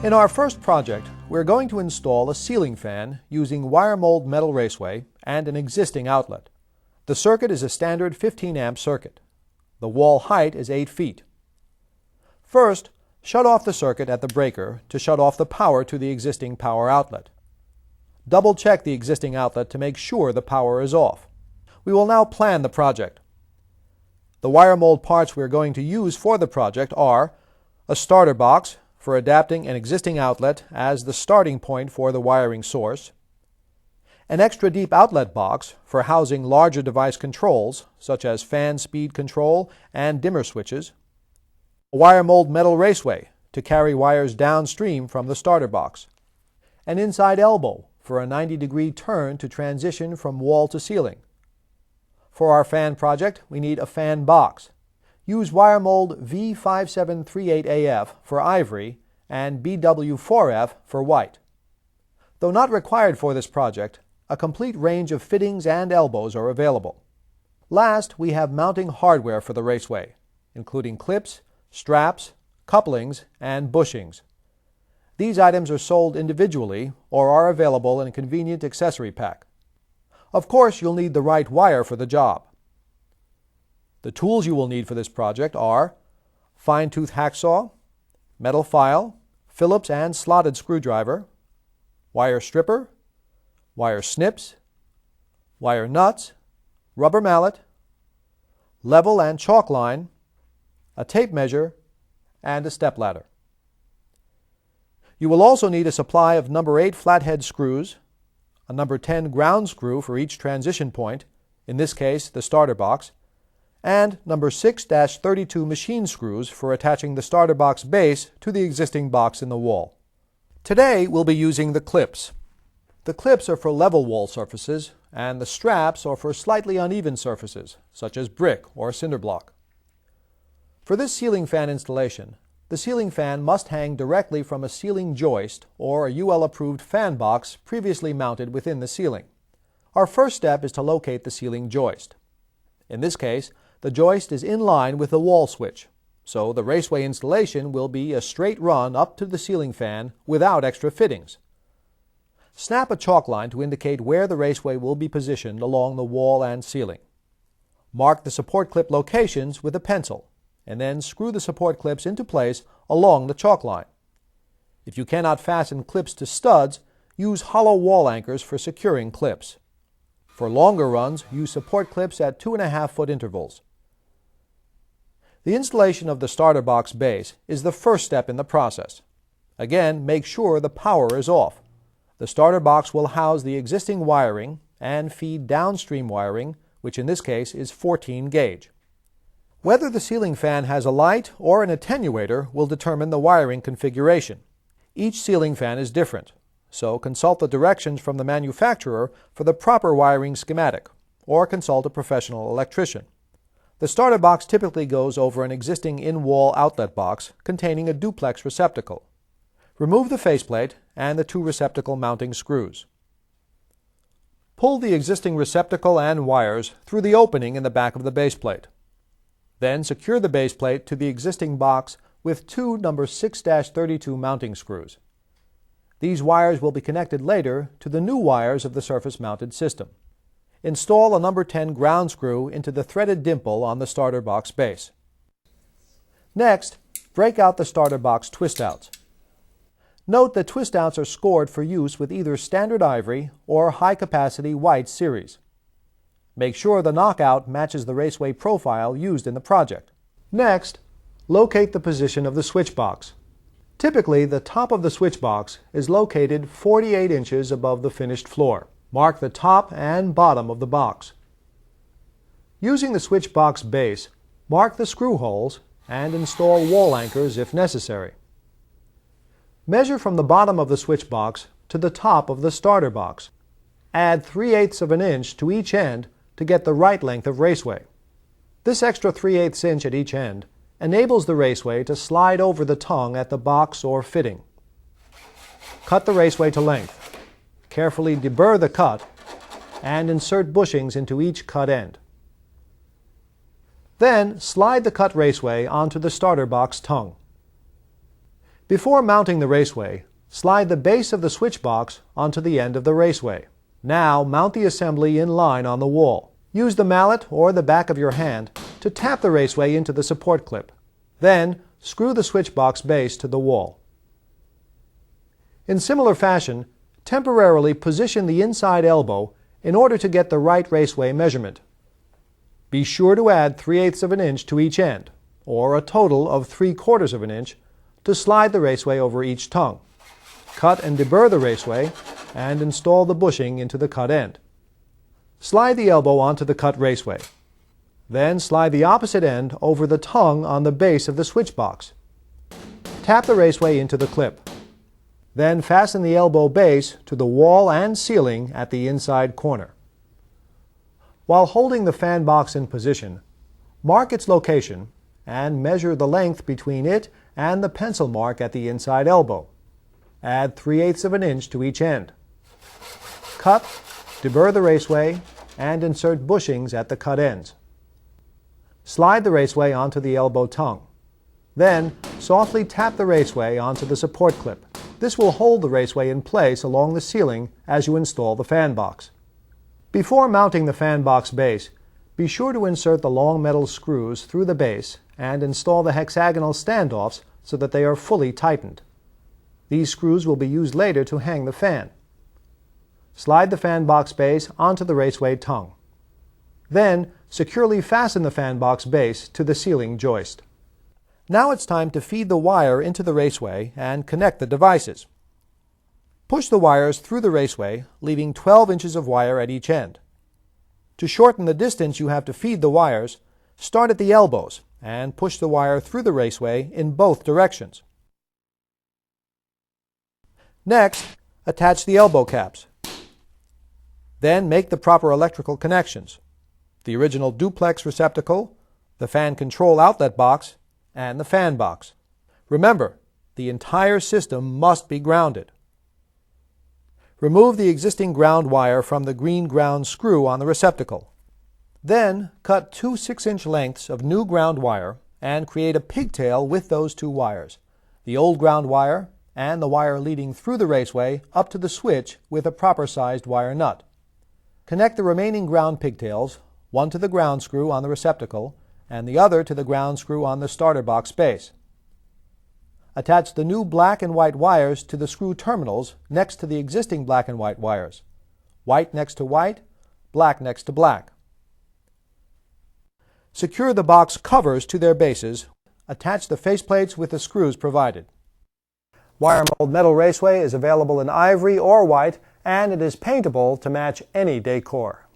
In our first project, we're going to install a ceiling fan using Wiremold metal raceway and an existing outlet. The circuit is a standard 15 amp circuit. The wall height is 8 feet. First, shut off the circuit at the breaker to shut off the power to the existing power outlet. Double check the existing outlet to make sure the power is off. We will now plan the project. The Wiremold parts we're going to use for the project are a starter box for adapting an existing outlet as the starting point for the wiring source, an extra deep outlet box for housing larger device controls such as fan speed control and dimmer switches, a Wiremold metal raceway to carry wires downstream from the starter box, an inside elbow for a 90-degree turn to transition from wall to ceiling. For our fan project, we need a fan box. Use Wiremold V5738AF for ivory and BW4F for white. Though not required for this project, a complete range of fittings and elbows are available. Last, we have mounting hardware for the raceway, including clips, straps, couplings, and bushings. These items are sold individually or are available in a convenient accessory pack. Of course, you'll need the right wire for the job. The tools you will need for this project are fine-tooth hacksaw, metal file, Phillips and slotted screwdriver, wire stripper, wire snips, wire nuts, rubber mallet, level and chalk line, a tape measure, and a stepladder. You will also need a supply of number 8 flathead screws, a number 10 ground screw for each transition point, in this case the starter box, and number 6-32 machine screws for attaching the starter box base to the existing box in the wall. Today we'll be using the clips. The clips are for level wall surfaces, and the straps are for slightly uneven surfaces, such as brick or cinder block. For this ceiling fan installation, the ceiling fan must hang directly from a ceiling joist or a UL-approved fan box previously mounted within the ceiling. Our first step is to locate the ceiling joist. In this case, the joist is in line with the wall switch, so the raceway installation will be a straight run up to the ceiling fan without extra fittings. Snap a chalk line to indicate where the raceway will be positioned along the wall and ceiling. Mark the support clip locations with a pencil, and then screw the support clips into place along the chalk line. If you cannot fasten clips to studs, use hollow wall anchors for securing clips. For longer runs, use support clips at 2.5-foot intervals. The installation of the starter box base is the first step in the process. Again, make sure the power is off. The starter box will house the existing wiring and feed downstream wiring, which in this case is 14 gauge. Whether the ceiling fan has a light or an attenuator will determine the wiring configuration. Each ceiling fan is different, so consult the directions from the manufacturer for the proper wiring schematic, or consult a professional electrician. The starter box typically goes over an existing in-wall outlet box containing a duplex receptacle. Remove the faceplate and the 2 receptacle mounting screws. Pull the existing receptacle and wires through the opening in the back of the base plate. Then secure the base plate to the existing box with 2 number 6-32 mounting screws. These wires will be connected later to the new wires of the surface-mounted system. Install a number 10 ground screw into the threaded dimple on the starter box base. Next, break out the starter box twist-outs. Note that twist-outs are scored for use with either standard ivory or high-capacity white series. Make sure the knockout matches the raceway profile used in the project. Next, locate the position of the switch box. Typically, the top of the switch box is located 48 inches above the finished floor. Mark the top and bottom of the box. Using the switch box base, mark the screw holes and install wall anchors if necessary. Measure from the bottom of the switch box to the top of the starter box. Add 3/8 of an inch to each end to get the right length of raceway. This extra 3/8 inch at each end enables the raceway to slide over the tongue at the box or fitting. Cut the raceway to length. Carefully deburr the cut and insert bushings into each cut end. Then slide the cut raceway onto the starter box tongue. Before mounting the Raceway, slide the base of the switch box onto the end of the Raceway. Now mount the assembly in line on the wall. Use the mallet or the back of your hand to tap the Raceway into the support clip. Then screw the switch box base to the wall. In similar fashion, temporarily position the inside elbow in order to get the right Raceway measurement. Be sure to add 3/8 of an inch to each end, or a total of 3/4 of an inch, to slide the Raceway over each tongue. Cut and deburr the Raceway and install the bushing into the cut end. Slide the elbow onto the cut Raceway. Then slide the opposite end over the tongue on the base of the switch box. Tap the Raceway into the clip. Then fasten the elbow base to the wall and ceiling at the inside corner. While holding the fan box in position, mark its location and measure the length between it and the pencil mark at the inside elbow. Add 3/8 of an inch to each end. Cut, deburr the Raceway, and insert bushings at the cut ends. Slide the Raceway onto the elbow tongue. Then softly tap the Raceway onto the support clip. This will hold the Raceway in place along the ceiling as you install the fan box. Before mounting the fan box base, be sure to insert the long metal screws through the base and install the hexagonal standoffs so that they are fully tightened. These screws will be used later to hang the fan. Slide the fan box base onto the Raceway tongue. Then securely fasten the fan box base to the ceiling joist. Now it's time to feed the wire into the Raceway and connect the devices. Push the wires through the Raceway, leaving 12 inches of wire at each end. To shorten the distance you have to feed the wires, start at the elbows and push the wire through the Raceway in both directions. Next, attach the elbow caps. Then make the proper electrical connections: the original duplex receptacle, the fan control outlet box, and the fan box. Remember, the entire system must be grounded. Remove the existing ground wire from the green ground screw on the receptacle. Then cut 2 6-inch lengths of new ground wire and create a pigtail with those 2 wires, the old ground wire and the wire leading through the Raceway up to the switch with a proper sized wire nut. Connect the remaining ground pigtails, one to the ground screw on the receptacle and the other to the ground screw on the starter box base. Attach the new black and white wires to the screw terminals next to the existing black and white wires. White next to white, black next to black. Secure the box covers to their bases. Attach the faceplates with the screws provided. Wiremold metal Raceway is available in ivory or white, and it is paintable to match any decor.